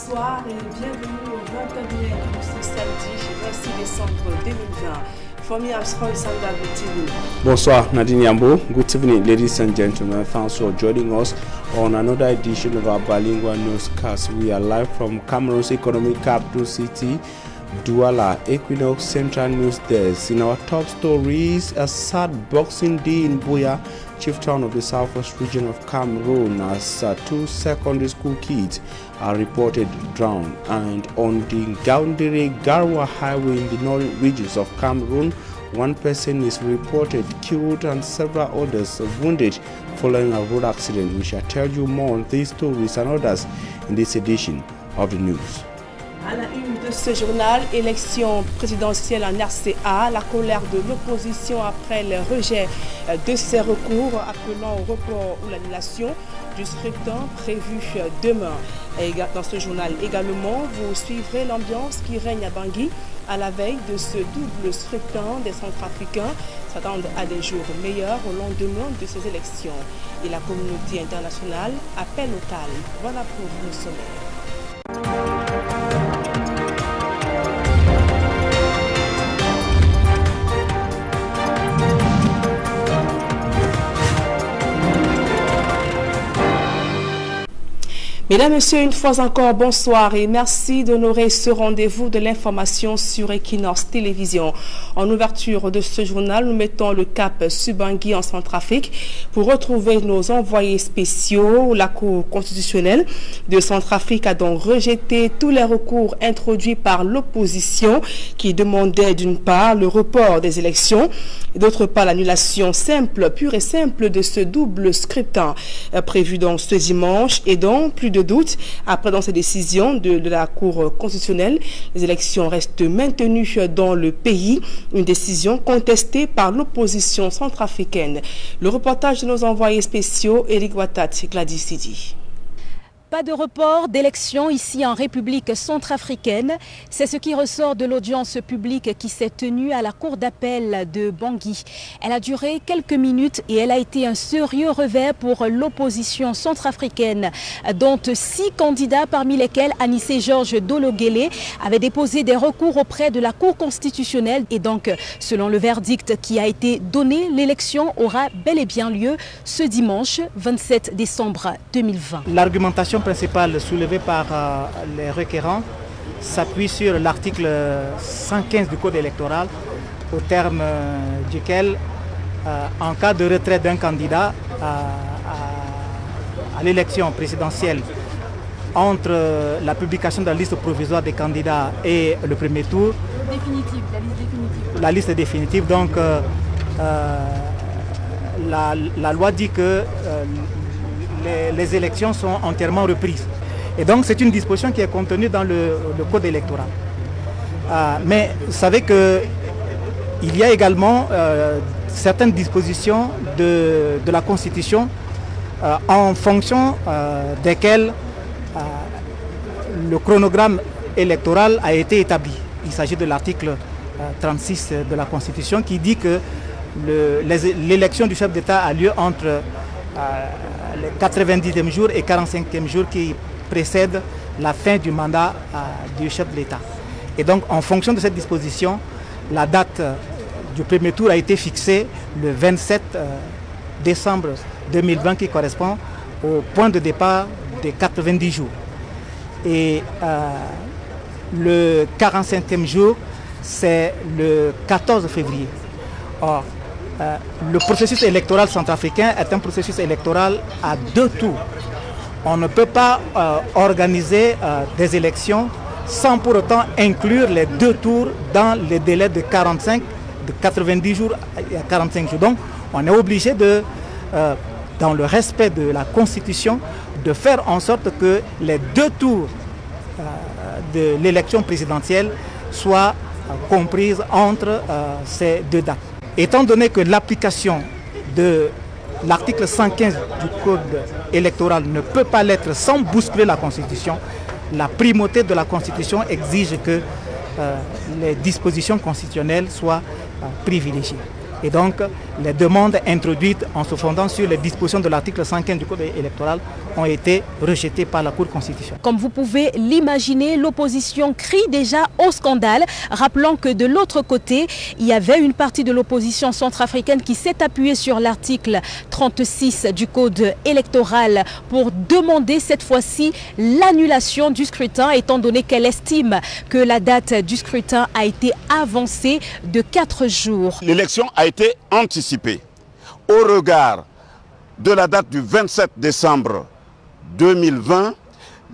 bonsoir et bienvenue au 21e de ce samedi 26 décembre 2020. Bonsoir Nadine Yambo. Good evening ladies and gentlemen. Thanks for joining us on another edition of our bilingual newscast. We are live from Cameroon's economic capital city, Douala, Equinox Central News Desk. In our top stories, a sad Boxing Day in Buea, chief town of the southwest region of Cameroon, as two secondary school kids are reported drowned. And on the Gaundere-Garwa highway in the northern regions of Cameroon, one person is reported killed and several others wounded following a road accident. We shall tell you more on these stories and others in this edition of the news. À la une de ce journal, élection présidentielle en RCA, la colère de l'opposition après le rejet de ses recours appelant au report ou l'annulation du scrutin prévu demain. Et dans ce journal également, vous suivrez l'ambiance qui règne à Bangui à la veille de ce double scrutin. Des Centrafricains s'attendent à des jours meilleurs au lendemain de ces élections. Et la communauté internationale appelle au calme. Voilà pour le sommaire. Mesdames, Messieurs, une fois encore, bonsoir et merci d'honorer ce rendez-vous de l'information sur Equinox Télévision. En ouverture de ce journal, nous mettons le cap sur Bangui en Centrafrique pour retrouver nos envoyés spéciaux. La Cour constitutionnelle de Centrafrique a donc rejeté tous les recours introduits par l'opposition qui demandait d'une part le report des élections et d'autre part l'annulation simple, pure et simple de ce double scrutin prévu donc ce dimanche et donc plus de doute. Après dans ces décisions de la Cour constitutionnelle, les élections restent maintenues dans le pays, une décision contestée par l'opposition centrafricaine. Le reportage de nos envoyés spéciaux, Eric Watat, Gladys Sidi. Pas de report d'élection ici en République centrafricaine. C'est ce qui ressort de l'audience publique qui s'est tenue à la cour d'appel de Bangui. Elle a duré quelques minutes et elle a été un sérieux revers pour l'opposition centrafricaine, dont 6 candidats, parmi lesquels Anissé Georges Dologuélé avait déposé des recours auprès de la Cour constitutionnelle. Et donc, selon le verdict qui a été donné, l'élection aura bel et bien lieu ce dimanche 27 décembre 2020. L'argumentation principale soulevée par les requérants s'appuie sur l'article 115 du Code électoral, au terme duquel, en cas de retrait d'un candidat à l'élection présidentielle entre la publication de la liste provisoire des candidats et le premier tour, la liste définitive, donc la loi dit que les élections sont entièrement reprises. Et donc c'est une disposition qui est contenue dans le code électoral. Mais vous savez qu'il y a également certaines dispositions de la Constitution en fonction desquelles le chronogramme électoral a été établi. Il s'agit de l'article 36 de la Constitution qui dit que l'élection du chef d'État a lieu entre le 90e jour et 45e jour qui précèdent la fin du mandat du chef de l'État. Et donc, en fonction de cette disposition, la date du premier tour a été fixée le 27 décembre 2020 qui correspond au point de départ des 90 jours. Et le 45e jour, c'est le 14 février. Or, le processus électoral centrafricain est un processus électoral à 2 tours. On ne peut pas organiser des élections sans pour autant inclure les 2 tours dans les délais de 90 jours à 45 jours. Donc, on est obligé dans le respect de la Constitution, de faire en sorte que les 2 tours de l'élection présidentielle soient comprises entre ces 2 dates. Étant donné que l'application de l'article 115 du Code électoral ne peut pas l'être sans bousculer la Constitution, la primauté de la Constitution exige que les dispositions constitutionnelles soient privilégiées. Et donc, les demandes introduites en se fondant sur les dispositions de l'article 115 du Code électoral ont été rejetées par la Cour constitutionnelle. Comme vous pouvez l'imaginer, l'opposition crie déjà au scandale, rappelant que de l'autre côté, il y avait une partie de l'opposition centrafricaine qui s'est appuyée sur l'article 36 du Code électoral pour demander cette fois-ci l'annulation du scrutin, étant donné qu'elle estime que la date du scrutin a été avancée de 4 jours. L'élection a été anticipée au regard de la date du 27 décembre 2020.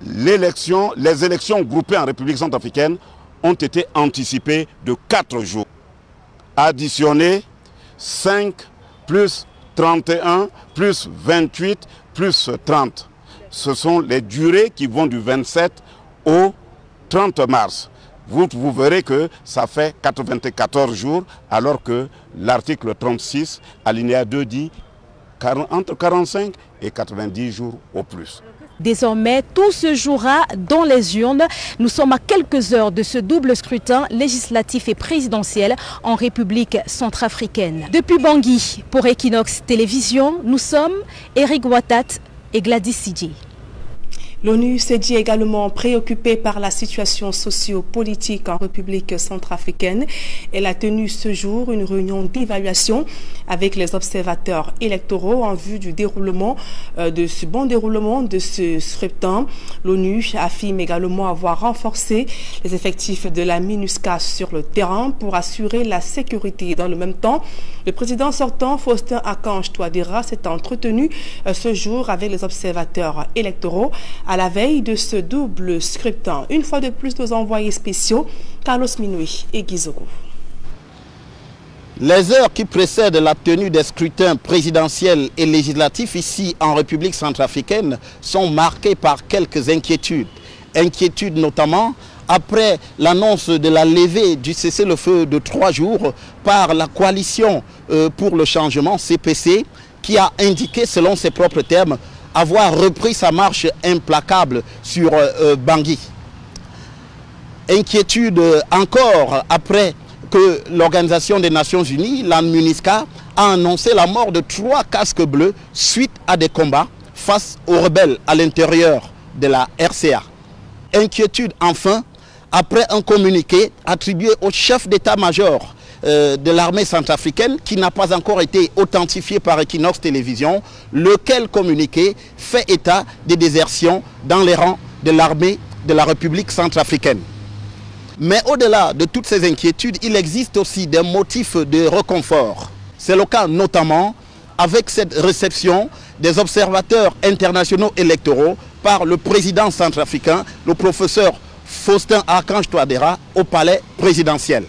Les élections groupées en République centrafricaine ont été anticipées de 4 jours. Additionner 5 plus 31 plus 28 plus 30. Ce sont les durées qui vont du 27 au 30 mars. Vous verrez que ça fait 94 jours, alors que l'article 36, alinéa 2 dit entre 45 et 90 jours au plus. Désormais, tout se jouera dans les urnes. Nous sommes à quelques heures de ce double scrutin législatif et présidentiel en République centrafricaine. Depuis Bangui, pour Equinox Télévision, nous sommes Eric Ouattat et Gladys Sidji. L'ONU s'est dit également préoccupée par la situation socio-politique en République centrafricaine. Elle a tenu ce jour une réunion d'évaluation avec les observateurs électoraux en vue du déroulement de ce bon déroulement de ce scrutin. L'ONU affirme également avoir renforcé les effectifs de la MINUSCA sur le terrain pour assurer la sécurité. Dans le même temps, le président sortant, Faustin Archange Touadéra, s'est entretenu ce jour avec les observateurs électoraux à la veille de ce double scrutin. Une fois de plus, nos envoyés spéciaux, Carlos Minoui et Guizoko. Les heures qui précèdent la tenue des scrutins présidentiels et législatifs ici en République centrafricaine sont marquées par quelques inquiétudes. Inquiétudes notamment après l'annonce de la levée du cessez-le-feu de 3 jours par la coalition pour le changement CPC, qui a indiqué, selon ses propres termes, avoir repris sa marche implacable sur Bangui. Inquiétude encore après que l'Organisation des Nations Unies, la MINUSCA, a annoncé la mort de 3 casques bleus suite à des combats face aux rebelles à l'intérieur de la RCA. Inquiétude enfin après un communiqué attribué au chef d'état-major de l'armée centrafricaine qui n'a pas encore été authentifié par Equinox Télévision, lequel communiqué fait état des désertions dans les rangs de l'armée de la République centrafricaine. Mais au-delà de toutes ces inquiétudes, il existe aussi des motifs de réconfort. C'est le cas notamment avec cette réception des observateurs internationaux électoraux par le président centrafricain, le professeur Faustin Archange Touadéra, au palais présidentiel.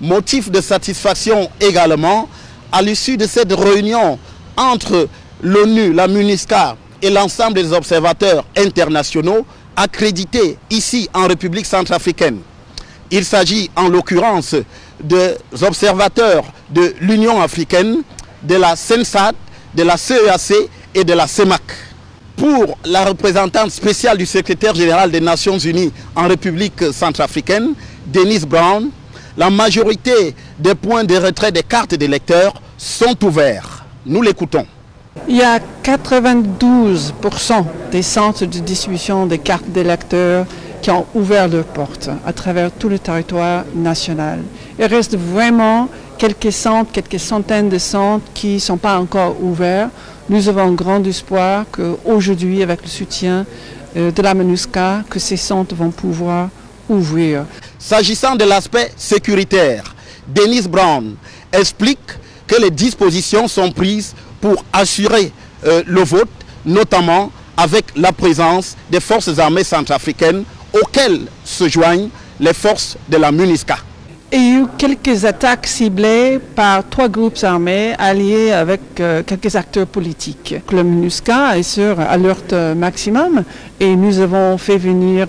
Motif de satisfaction également à l'issue de cette réunion entre l'ONU, la MINUSCA et l'ensemble des observateurs internationaux accrédités ici en République centrafricaine. Il s'agit en l'occurrence des observateurs de l'Union africaine, de la CENSAD, de la CEAC et de la CEMAC. Pour la représentante spéciale du secrétaire général des Nations Unies en République centrafricaine, Denise Brown, la majorité des points de retrait des cartes d'électeurs sont ouverts. Nous l'écoutons. Il y a 92% des centres de distribution des cartes d'électeurs qui ont ouvert leurs portes à travers tout le territoire national. Il reste vraiment quelques centres, quelques centaines de centres qui ne sont pas encore ouverts. Nous avons grand espoir qu'aujourd'hui, avec le soutien de la MINUSCA, que ces centres vont pouvoir ouvrir. S'agissant de l'aspect sécuritaire, Denise Brown explique que les dispositions sont prises pour assurer le vote, notamment avec la présence des forces armées centrafricaines auxquelles se joignent les forces de la MINUSCA. Il y a eu quelques attaques ciblées par 3 groupes armés alliés avec quelques acteurs politiques. Le MINUSCA est sur alerte maximum et nous avons fait venir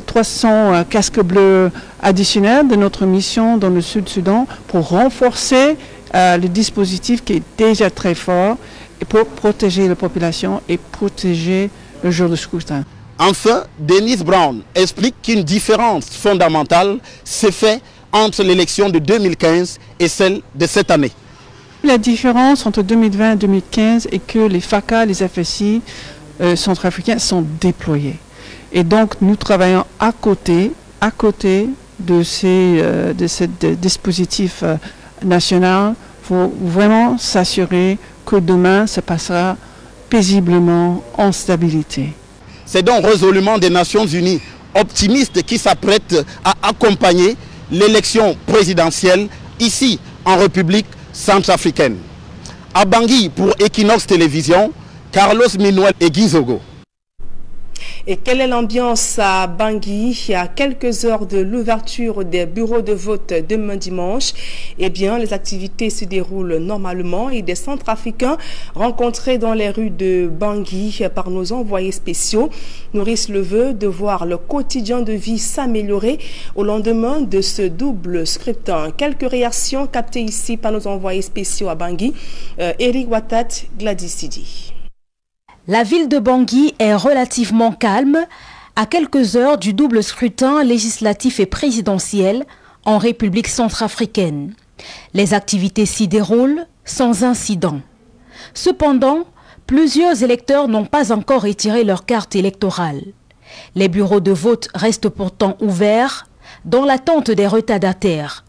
300 casques bleus additionnels de notre mission dans le Sud-Soudan pour renforcer le dispositif qui est déjà très fort et pour protéger la population et protéger le jour du scrutin. Enfin, Denise Brown explique qu'une différence fondamentale s'est faite entre l'élection de 2015 et celle de cette année. La différence entre 2020 et 2015 est que les FACA, les FSI centrafricains sont déployés. Et donc nous travaillons à côté de ce dispositif national pour vraiment s'assurer que demain se passera paisiblement en stabilité. C'est donc résolument des Nations Unies optimistes qui s'apprêtent à accompagner l'élection présidentielle ici en République centrafricaine. À Bangui pour Equinox Télévision, Carlos Minuel et Guy Zogo. Et quelle est l'ambiance à Bangui à quelques heures de l'ouverture des bureaux de vote demain dimanche? Eh bien, les activités se déroulent normalement et des Centrafricains rencontrés dans les rues de Bangui par nos envoyés spéciaux nourrissent le vœu de voir le quotidien de vie s'améliorer au lendemain de ce double scrutin. Quelques réactions captées ici par nos envoyés spéciaux à Bangui. Eric Watat, Gladys Sidi. La ville de Bangui est relativement calme à quelques heures du double scrutin législatif et présidentiel en République centrafricaine. Les activités s'y déroulent sans incident. Cependant, plusieurs électeurs n'ont pas encore retiré leur carte électorale. Les bureaux de vote restent pourtant ouverts dans l'attente des retardataires.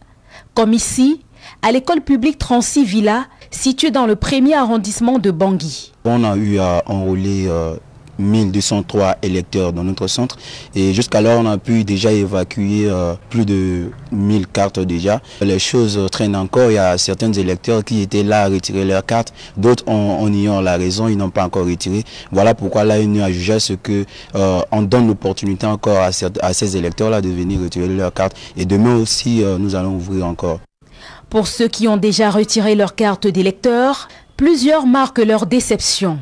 Comme ici, à l'école publique Transi Villa, située dans le 1er arrondissement de Bangui. On a eu à enrôler 1203 électeurs dans notre centre et jusqu'alors on a pu déjà évacuer plus de 1000 cartes déjà. Les choses traînent encore, il y a certains électeurs qui étaient là à retirer leurs cartes, d'autres on ignore la raison, ils n'ont pas encore retiré. Voilà pourquoi l'ANU a jugé ce que on donne l'opportunité encore à ces électeurs-là de venir retirer leurs cartes et demain aussi nous allons ouvrir encore. Pour ceux qui ont déjà retiré leur carte d'électeur, plusieurs marquent leur déception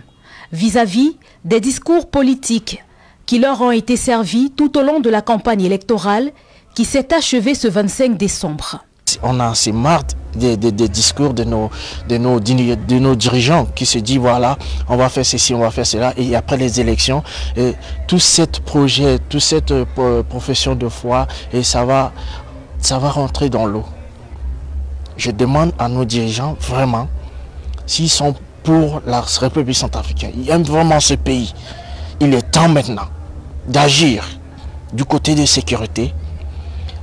vis-à-vis des discours politiques qui leur ont été servis tout au long de la campagne électorale qui s'est achevée ce 25 décembre. On a assez marre des discours de nos dirigeants qui se disent voilà, on va faire ceci, on va faire cela et après les élections, tout ce projet, toute cette profession de foi, et ça va rentrer dans l'eau. Je demande à nos dirigeants vraiment s'ils sont pour la République centrafricaine. Ils aiment vraiment ce pays. Il est temps maintenant d'agir du côté de sécurité,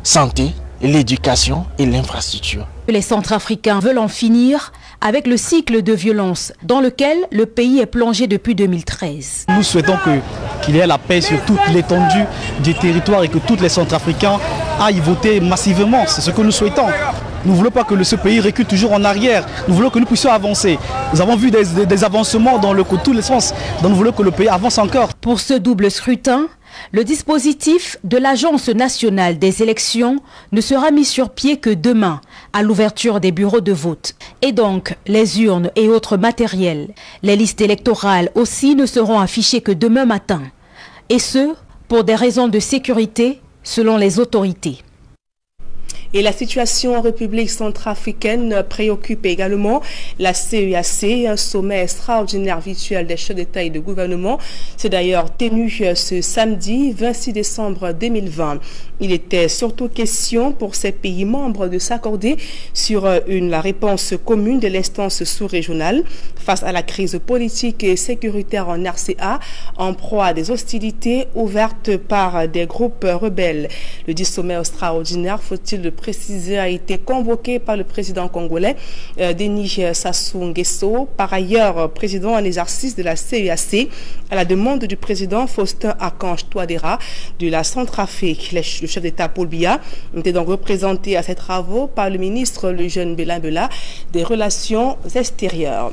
santé, l'éducation et l'infrastructure. Les Centrafricains veulent en finir avec le cycle de violence dans lequel le pays est plongé depuis 2013. Nous souhaitons qu'il y ait la paix sur toute l'étendue du territoire et que tous les Centrafricains aillent voter massivement. C'est ce que nous souhaitons. Nous ne voulons pas que ce pays recule toujours en arrière. Nous voulons que nous puissions avancer. Nous avons vu des avancements dans tous les sens. Donc nous voulons que le pays avance encore. Pour ce double scrutin, le dispositif de l'Agence nationale des élections ne sera mis sur pied que demain, à l'ouverture des bureaux de vote. Et donc, les urnes et autres matériels, les listes électorales aussi ne seront affichées que demain matin. Et ce, pour des raisons de sécurité, selon les autorités. Et la situation en République centrafricaine préoccupe également la CEAC, un sommet extraordinaire virtuel des chefs d'État et de gouvernement. C'est d'ailleurs tenu ce samedi 26 décembre 2020. Il était surtout question pour ces pays membres de s'accorder sur la réponse commune de l'instance sous-régionale face à la crise politique et sécuritaire en RCA, en proie à des hostilités ouvertes par des groupes rebelles. Le dit sommet extraordinaire, faut-il le préciser, a été convoqué par le président congolais Denis Sassou Nguesso, par ailleurs président en exercice de la CEAC, à la demande du président Faustin Archange Touadéra de la Centrafrique. Le chef d'État Paul Biya était donc représenté à ces travaux par le ministre, le jeune Béla Bela, des Relations extérieures.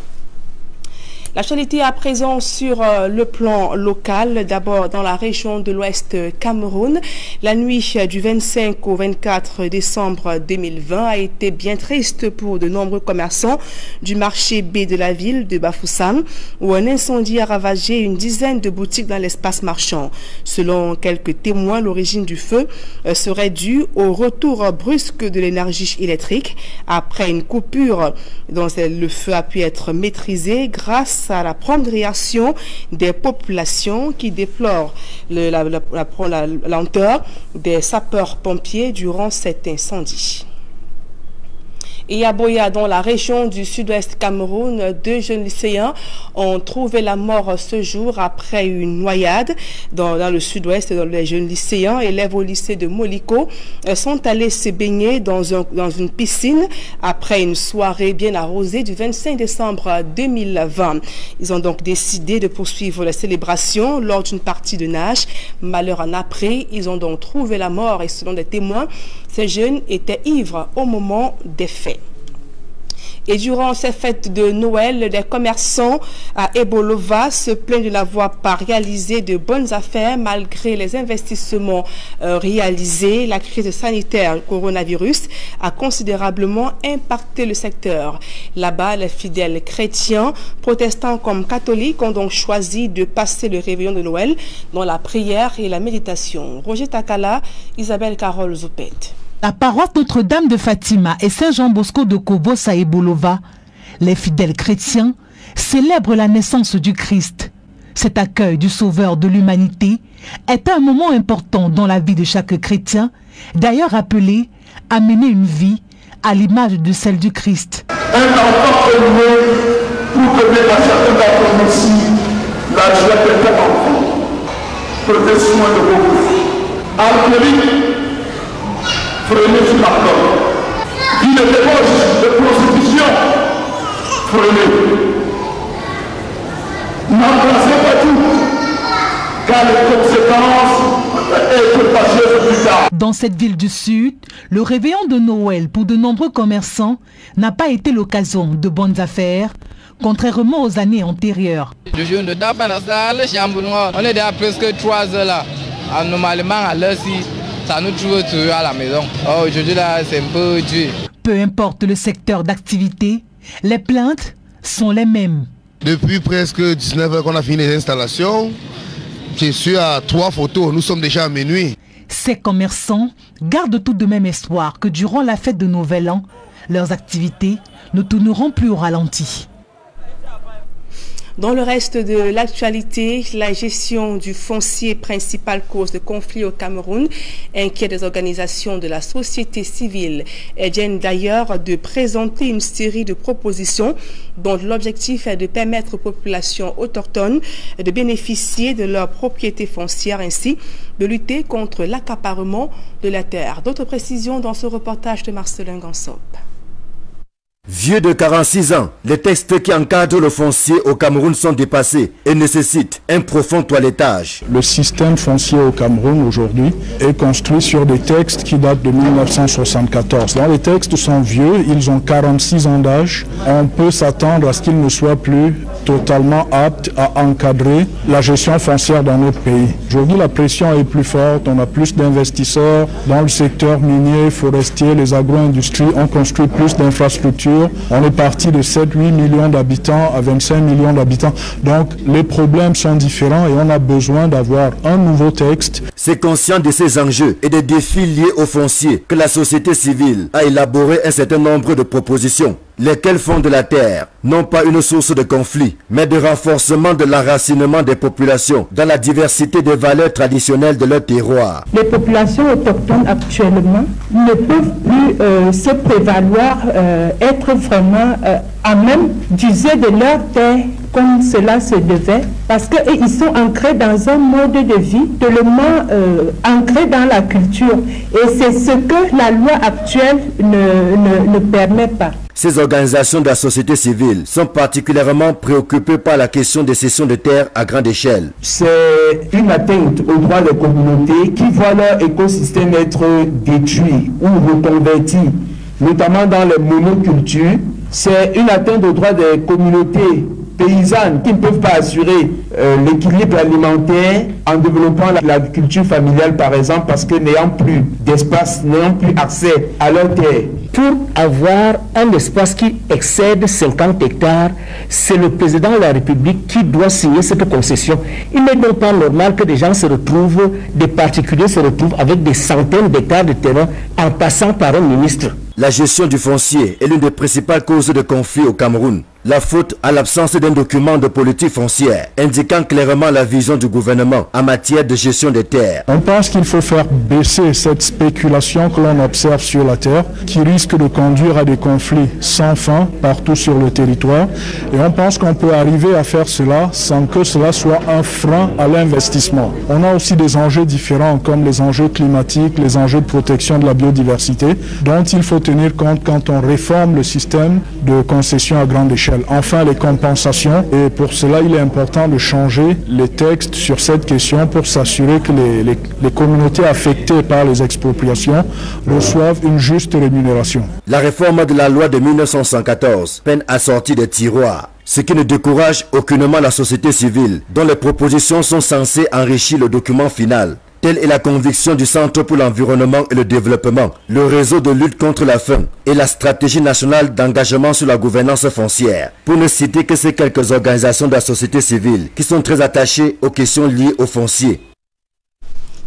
L'actualité à présent sur le plan local, d'abord dans la région de l'Ouest Cameroun. La nuit du 25 au 24 décembre 2020 a été bien triste pour de nombreux commerçants du marché B de la ville de Bafoussam, où un incendie a ravagé une dizaine de boutiques dans l'espace marchand. Selon quelques témoins, l'origine du feu serait due au retour brusque de l'énergie électrique après une coupure dont le feu a pu être maîtrisé grâce face à la prompte réaction des populations qui déplorent la lenteur des sapeurs-pompiers durant cet incendie. Et à Boya, dans la région du sud-ouest Cameroun, 2 jeunes lycéens ont trouvé la mort ce jour après une noyade dans le sud-ouest. Les jeunes lycéens, élèves au lycée de Moliko, sont allés se baigner dans une piscine après une soirée bien arrosée du 25 décembre 2020. Ils ont donc décidé de poursuivre la célébration lors d'une partie de nage. Malheur en après, ils ont donc trouvé la mort et selon des témoins, ces jeunes étaient ivres au moment des faits. Et durant ces fêtes de Noël, les commerçants à Ebolova se plaignent de n'avoir pas réalisé de bonnes affaires malgré les investissements réalisés. La crise sanitaire du coronavirus a considérablement impacté le secteur. Là-bas, les fidèles chrétiens, protestants comme catholiques, ont donc choisi de passer le réveillon de Noël dans la prière et la méditation. Roger Takala, Isabelle Carole Zoupet. La paroisse Notre-Dame de Fatima et Saint-Jean-Bosco de Kobos à Ebolova, les fidèles chrétiens célèbrent la naissance du Christ. Cet accueil du Sauveur de l'humanité est un moment important dans la vie de chaque chrétien, d'ailleurs appelé à mener une vie à l'image de celle du Christ. Un enfant est né pour donner à chacun d'entre nous ici la joie de cet enfant. Prenez soin de vous. Alcoolique, prenez sur la porte. Vie de débauche, de prostitution, prenez. N'embrassez pas tout, car les conséquences être fâcheuses plus tard. Dans cette ville du Sud, le réveillon de Noël pour de nombreux commerçants n'a pas été l'occasion de bonnes affaires, contrairement aux années antérieures. Le jour de on est déjà presque 3 heures là. Normalement, à l'heure-ci, ça nous trouve toujours à la maison. Oh, aujourd'hui là, c'est un peu dur. Peu importe le secteur d'activité, les plaintes sont les mêmes. Depuis presque 19 heures qu'on a fini les installations, je suis à 3 photos, nous sommes déjà à minuit. Ces commerçants gardent tout de même espoir que durant la fête de Nouvel An, leurs activités ne tourneront plus au ralenti. Dans le reste de l'actualité, la gestion du foncier, principale cause de conflit au Cameroun, inquiète des organisations de la société civile. Elles viennent d'ailleurs de présenter une série de propositions dont l'objectif est de permettre aux populations autochtones de bénéficier de leur propriété foncière, ainsi de lutter contre l'accaparement de la terre. D'autres précisions dans ce reportage de Marcelin Gansop. Vieux de 46 ans, les textes qui encadrent le foncier au Cameroun sont dépassés et nécessitent un profond toilettage. Le système foncier au Cameroun aujourd'hui est construit sur des textes qui datent de 1974. Donc les textes sont vieux, ils ont 46 ans d'âge. On peut s'attendre à ce qu'ils ne soient plus totalement aptes à encadrer la gestion foncière dans notre pays. Aujourd'hui, la pression est plus forte, on a plus d'investisseurs dans le secteur minier, forestier, les agro-industries, on construit plus d'infrastructures. On est parti de 7-8 millions d'habitants à 25 millions d'habitants. Donc les problèmes sont différents et on a besoin d'avoir un nouveau texte. C'est conscient de ces enjeux et des défis liés au foncier que la société civile a élaboré un certain nombre de propositions, lesquelles font de la terre non pas une source de conflit, mais de renforcement de l'enracinement des populations dans la diversité des valeurs traditionnelles de leur terroir. Les populations autochtones actuellement ne peuvent plus se prévaloir, être vraiment à même d'user de leur terre comme cela se devait, parce qu'ils sont ancrés dans un mode de vie tellement ancré dans la culture. Et c'est ce que la loi actuelle ne permet pas. Ces organisations de la société civile sont particulièrement préoccupées par la question des cessions de terres à grande échelle. C'est une atteinte aux droits des communautés qui voient leur écosystème être détruit ou reconverti, notamment dans les monocultures. C'est une atteinte aux droits des communautés paysannes qui ne peuvent pas assurer l'équilibre alimentaire en développant l'agriculture familiale, par exemple, parce que n'ayant plus d'espace, n'ayant plus accès à leur terre. Pour avoir un espace qui excède 50 hectares, c'est le président de la République qui doit signer cette concession. Il n'est donc pas normal que des gens se retrouvent, des particuliers se retrouvent avec des centaines d'hectares de terrain en passant par un ministre. La gestion du foncier est l'une des principales causes de conflit au Cameroun. La faute à l'absence d'un document de politique foncière indiquant clairement la vision du gouvernement en matière de gestion des terres. On pense qu'il faut faire baisser cette spéculation que l'on observe sur la terre, qui risque de conduire à des conflits sans fin partout sur le territoire. Et on pense qu'on peut arriver à faire cela sans que cela soit un frein à l'investissement. On a aussi des enjeux différents comme les enjeux climatiques, les enjeux de protection de la biodiversité, dont il faut tenir compte quand on réforme le système de concession à grande échelle. Enfin, les compensations. Et pour cela, il est important de changer les textes sur cette question pour s'assurer que les communautés affectées par les expropriations reçoivent une juste rémunération. La réforme de la loi de 1914 peine à sortir des tiroirs, ce qui ne décourage aucunement la société civile, dont les propositions sont censées enrichir le document final. Telle est la conviction du Centre pour l'environnement et le développement, le réseau de lutte contre la faim et la stratégie nationale d'engagement sur la gouvernance foncière, pour ne citer que ces quelques organisations de la société civile qui sont très attachées aux questions liées au foncier.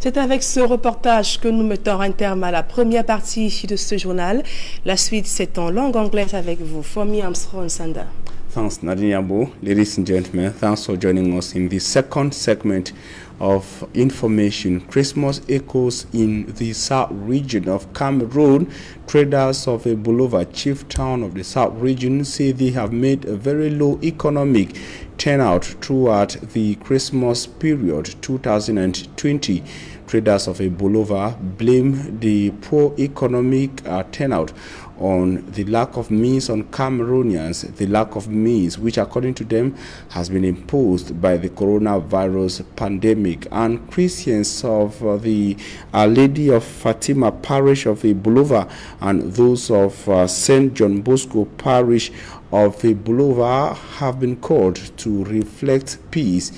C'est avec ce reportage que nous mettons un terme à la première partie de ce journal. La suite, c'est en langue anglaise avec vous. Fomi Armstrong Sanda. Thanks, Nadine Yambo. Ladies and gentlemen, thanks for joining us in the second segment of information. Christmas echoes in the south region of Cameroon. Traders of a Bulova, chief town of the south region, say they have made a very low economic turnout throughout the Christmas period 2020. Traders of a Bulova blame the poor economic turnout on the lack of means on Cameroonians, the lack of means which according to them has been imposed by the coronavirus pandemic. And Christians of the Our Lady of Fatima parish of Bulova and those of St. John Bosco parish of Bulova have been called to reflect peace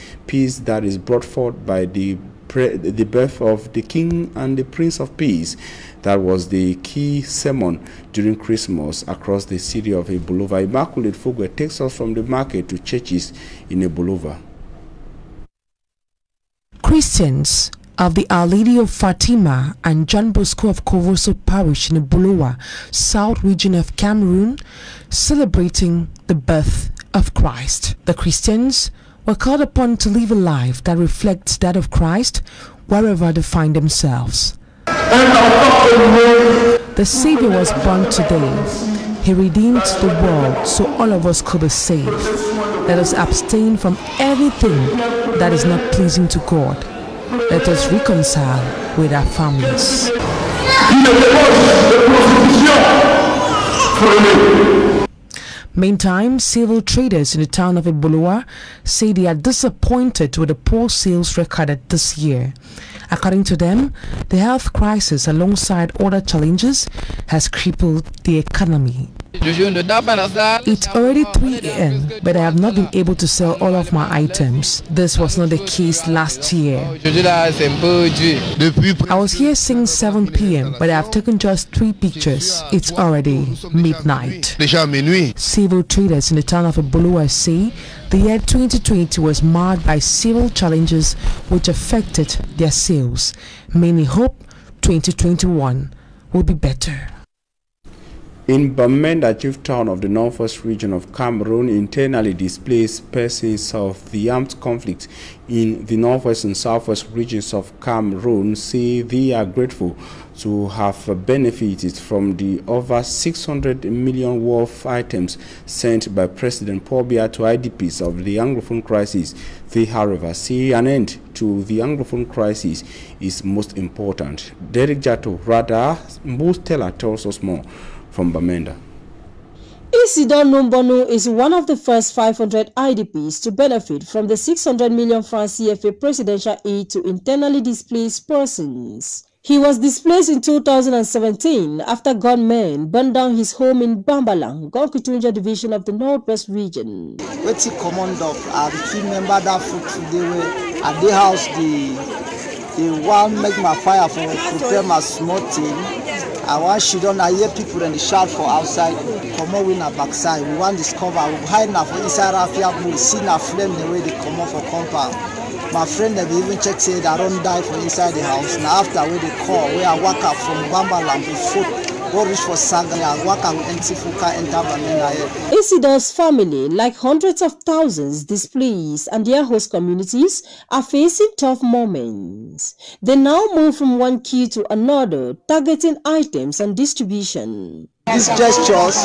that is brought forth by the birth of the King and the Prince of Peace. That was the key sermon during Christmas across the city of Bulova. Immaculate Fogwe takes us from the market to churches in Bulova. Christians of the Our Lady of Fatima and John Bosco of Kovoso Parish in Bulova, South region of Cameroon, celebrating the birth of Christ. The Christians were called upon to live a life that reflects that of Christ wherever they find themselves. The Savior was born today. He redeemed the world so all of us could be saved. Let us abstain from everything that is not pleasing to God. Let us reconcile with our families. Meantime, civil traders in the town of Bulova say they are disappointed with the poor sales recorded this year. According to them, the health crisis alongside other challenges has crippled the economy. It's already 3 a.m., but I have not been able to sell all of my items. This was not the case last year. I was here since 7 p.m., but I have taken just 3 pictures. It's already midnight. Civil traders in the town of Bulova say the year 2020 was marred by several challenges which affected their sales. Many hope 2021 will be better. In Bamenda, chief town of the northwest region of Cameroon, internally displaced persons of the armed conflict in the northwest and southwest regions of Cameroon say they are grateful to have benefited from the over 600 million worth items sent by President Paul Biya to IDPs of the Anglophone crisis. They, however, see an end to the Anglophone crisis is most important. Derek Jato, rather, Mbustela tells us more from Bamenda. Isidore Numbono is one of the first 500 IDPs to benefit from the 600 million francs CFA presidential aid to internally displaced persons. He was displaced in 2017 after gunmen burned down his home in Bambalang, Gorkitunja division of the Northwest region. What's he command up? I remember that food today at the house the one make my fire for prepare my small thing. I want she don't hear people in the shout for outside. Come on, we na backside. We want discover. We hide na for inside Rafia. We see na flame the way they come out for compound. My friend they even check say they don't die for inside the house. Now after we they call, we are walk up from Bambalang to foot go reach for Sagaya, Waka, and Tifuka, and Tabamena. Isidore's family, like hundreds of thousands displaced and their host communities, are facing tough moments. They now move from one queue to another, targeting items and distribution. These gestures,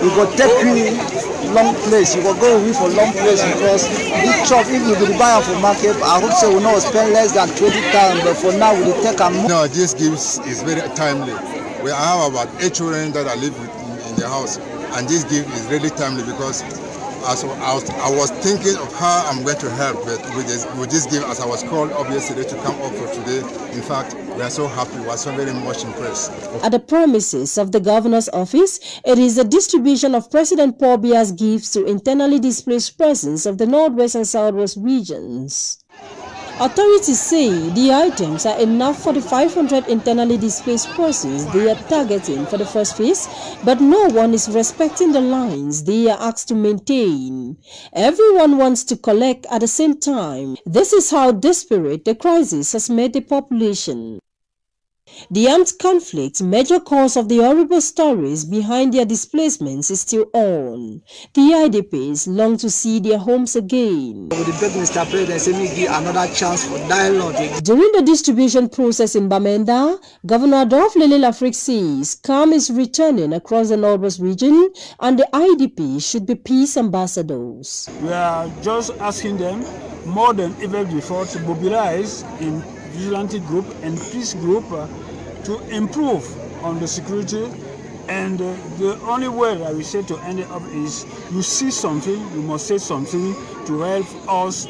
you go take you long place, you go go away for long place because this shop, if you will buy for market, I hope so we not spend less than 20,000, but for now we will take a more. No, this gift is very timely. We have about 8 children that I live with in the house, and this gift is really timely because as I was thinking of how I'm going to help, but with this gift, as I was called up yesterday to come up for today, in fact, we are so happy, we are so very much impressed. At the premises of the governor's office, it is a distribution of President Paul Biya's gifts to internally displaced persons of the Northwest and Southwest regions. Authorities say the items are enough for the 500 internally displaced persons they are targeting for the first phase, but no one is respecting the lines they are asked to maintain. Everyone wants to collect at the same time. This is how desperate the crisis has made the population. The armed conflict, major cause of the horrible stories behind their displacements, is still on. The IDPs long to see their homes again. We beg Mr. President to give another chance for dialogue. During the distribution process in Bamenda, Governor Adolphe Lele-Lafrique says calm is returning across the Northwest region and the IDPs should be peace ambassadors. We are just asking them more than ever before to mobilize in vigilante group and peace group to improve on the security, and the only way that we say to end it up is you see something, you must say something to help us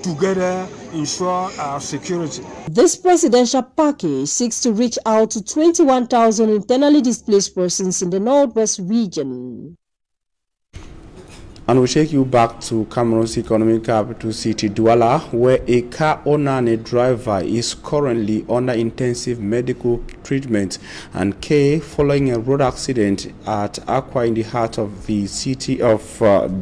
together ensure our security. This presidential package seeks to reach out to 21,000 internally displaced persons in the Northwest region. And we'll take you back to Cameroon's economic capital city, Douala, where a car owner and a driver is currently under intensive medical treatment and care following a road accident at Akwa in the heart of the city of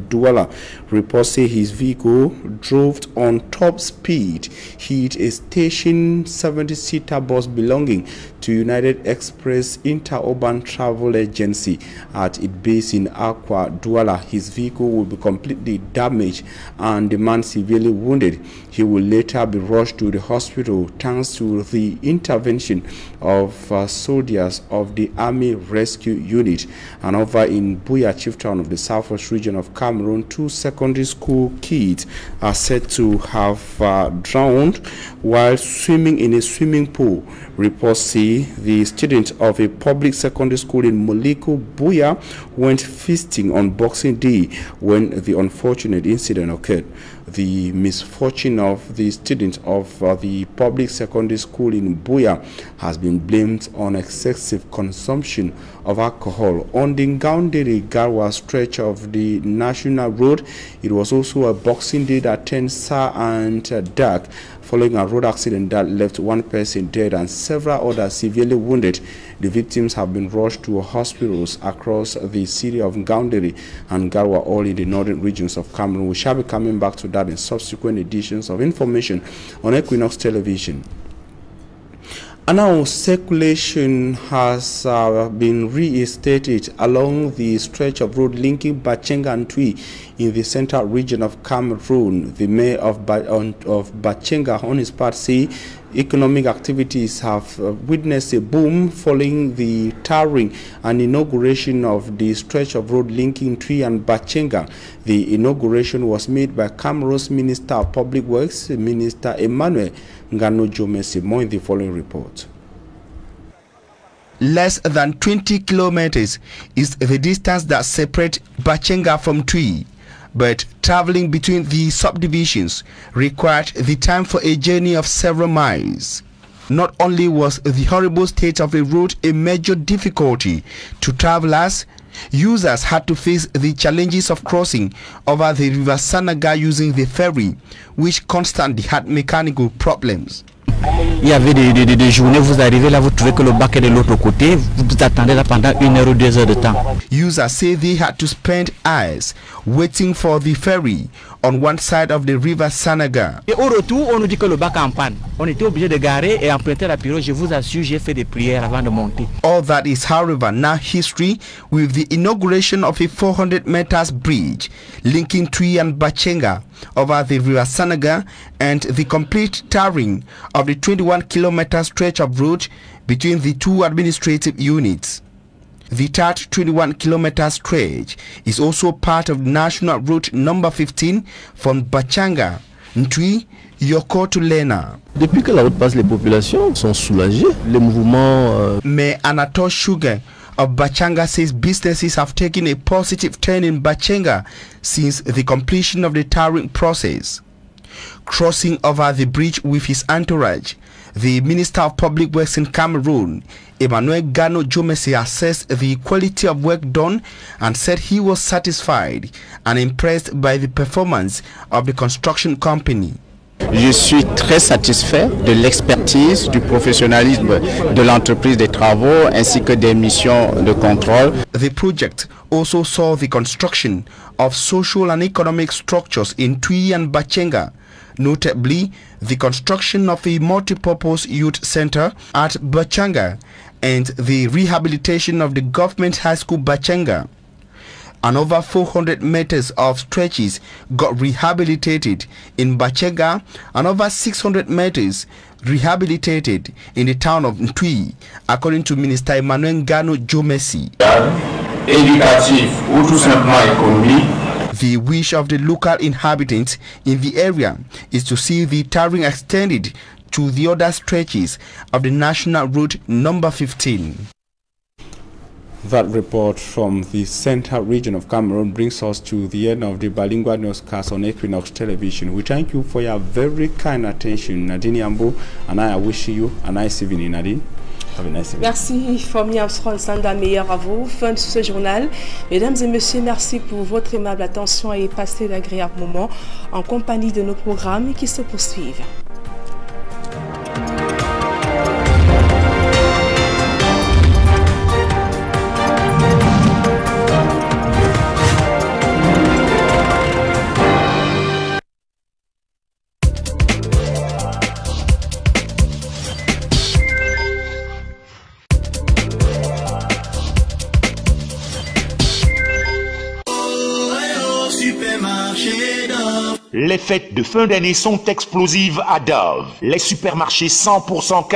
Douala. Reports say his vehicle drove on top speed, hit a station 70-seater bus belonging to United Express Interurban Travel Agency at its base in Akwa, Douala. His vehicle will be completely damaged and the man severely wounded. He will later be rushed to the hospital thanks to the intervention of soldiers of the Army Rescue Unit. And over in Buea, chieftain of the southwest region of Cameroon, 2 secondary school kids are said to have drowned while swimming in a swimming pool. Reports say the students of a public secondary school in Moliko, Buea, went feasting on Boxing Day when the unfortunate incident occurred. The misfortune of the students of the public secondary school in Buea has been blamed on excessive consumption of alcohol. On the Ngaoundéré-Garwa stretch of the national road, it was also a Boxing Day that turned sour and dark, following a road accident that left 1 person dead and several others severely wounded. The victims have been rushed to hospitals across the city of Ngaoundéré and Garwa, all in the northern regions of Cameroon. We shall be coming back to that in subsequent editions of information on Equinox Television. And now circulation has been reinstated along the stretch of road linking Bachenga and Twi in the central region of Cameroon. The mayor of Bachenga, on his part, say economic activities have witnessed a boom following the tarring and inauguration of the stretch of road linking Twi and Bachenga. The inauguration was made by Cameroon's Minister of Public Works, Minister Emmanuel Ngano-Jomesi. More in the following report. Less than 20 kilometers is the distance that separates Bachenga from Twi, but traveling between the subdivisions required the time for a journey of several miles. Not only was the horrible state of the road a major difficulty to travelers, users had to face the challenges of crossing over the river Sanaga using the ferry, which constantly had mechanical problems. Il y avait des journées, vous arrivez là, vous trouvez que le bac est de l'autre côté, vous attendez là pendant 1 heure ou 2 heures de temps. Users say they had to spend hours waiting for the ferry on one side of the river Sanaga. Et au retour, on nous dit que le bac est en panne. On était obligé de garer et emprunter la pirogue. Je vous assure, j'ai fait des prières avant de monter. All that is, however, now history with the inauguration of a 400 meters bridge linking Twi and Bachenga over the river Sanaga and the complete tarring of the 21-kilometer stretch of road between the two administrative units. The tarred 21-kilometer stretch is also part of National Route number 15 from Bachanga, Ntwi, Yoko to Lena. Depuis que la route passe, les populations sont soulagées. Les mouvements... Mais Anatole Sugar of Bachanga says businesses have taken a positive turn in Bachenga since the completion of the tarring process. Crossing over the bridge with his entourage, the Minister of Public Works in Cameroon, Emmanuel Gano Jomesi, assessed the quality of work done and said he was satisfied and impressed by the performance of the construction company. Je suis très satisfait de l'expertise, du professionnalisme de l'entreprise des travaux ainsi que des missions de contrôle. The project also saw the construction of social and economic structures in Twi and Bachenga, notably the construction of a multipurpose youth center at Bachanga and the rehabilitation of the government high school Bachenga. And over 400 meters of stretches got rehabilitated in Bachenga and over 600 meters rehabilitated in the town of Ntwi, according to Minister Emmanuel Gano Jomesi. The wish of the local inhabitants in the area is to see the tarring extended to the other stretches of the National Route number 15. That report from the central region of Cameroon brings us to the end of the bilingual newscast on Equinox Television. We thank you for your very kind attention. Nadine Yambo and I wish you a nice evening, Nadine. Have a nice evening. Merci, Fomi Armstrong Sanda, meilleur à vous. Fin de ce journal. Mesdames et messieurs, merci pour votre aimable attention et passez d'agréables moments en compagnie de nos programmes qui se poursuivent. Les fêtes de fin d'année sont explosives à Dove. Les supermarchés 100%